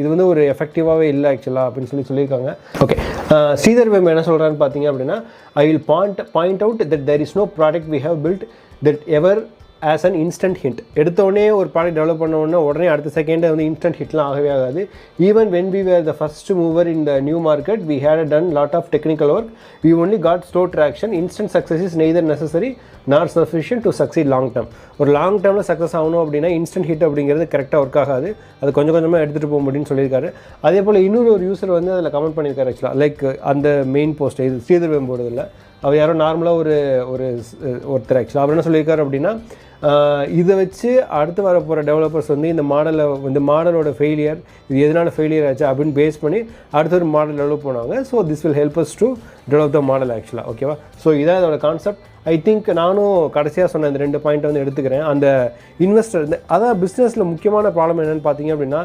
இது வந்து ஒரு எஃபெக்டிவாகவே இல்லை ஆக்சுவலாக அப்படின்னு சொல்லியிருக்காங்க. ஓகே, ஸ்ரீதர் வெம் என்ன சொல்கிறான்னு பார்த்தீங்க அப்படின்னா, I will point out that there is no product we have built that ever as an instant hit. எடுத்தோடனே ஒரு ப்ராடக்ட் டெவலப் பண்ணோடனே உடனே அடுத்த செகண்டே வந்து இன்ஸ்டன்ட் ஹிட்லாம் ஆகவே ஆகாது. Even when we were the first mover in the new market we had ton lot of technical work. We only got slow traction. Instant success is neither necessary not sufficient to succeed long term. ஒரு long டேர்மில் success ஆகணும் அப்படின்னா instant hit அப்படிங்கிறது கரெக்டாக work ஆகாது. அது கொஞ்சம் கொஞ்சமாக எடுத்துகிட்டு போக முடியும்னு சொல்லியிருக்காரு. அதே போல் இன்னொரு ஒரு யூசர் வந்து அதில் கமெண்ட் பண்ணியிருக்காரு ஆக்சுவலாக, லைக் அந்த மெயின் போஸ்ட் இது ஸ்ரீதர் வெம் போடுறது இல்லை, அவர் யாரோ நார்மலாக ஒருத்தர் ஆக்சுவலாக அவர் என்ன சொல்லியிருக்காரு அப்படின்னா, இதை வச்சு அடுத்து வர போகிற டெவலப்பர்ஸ் வந்து இந்த மாடலோட ஃபெயிலியர், இது எதனால் ஃபெயிலியர் ஆச்சு அப்படின்னு பேஸ் பண்ணி அடுத்த ஒரு மாடல் டெவலப் பண்ணுவாங்க. So this will help us to develop the model ஆக்சுவலாக. ஓகேவா? ஸோ இதான் இதோட கான்செப்ட். ஐ திங்க் நானும் கடைசியாக சொன்ன இந்த 2 பாயிண்ட்டை வந்து எடுத்துக்கிறேன். அந்த இன்வெஸ்டர், அதான் பிஸ்னஸில் முக்கியமான ப்ராப்ளம் என்னென்னு பார்த்தீங்க அப்படின்னா,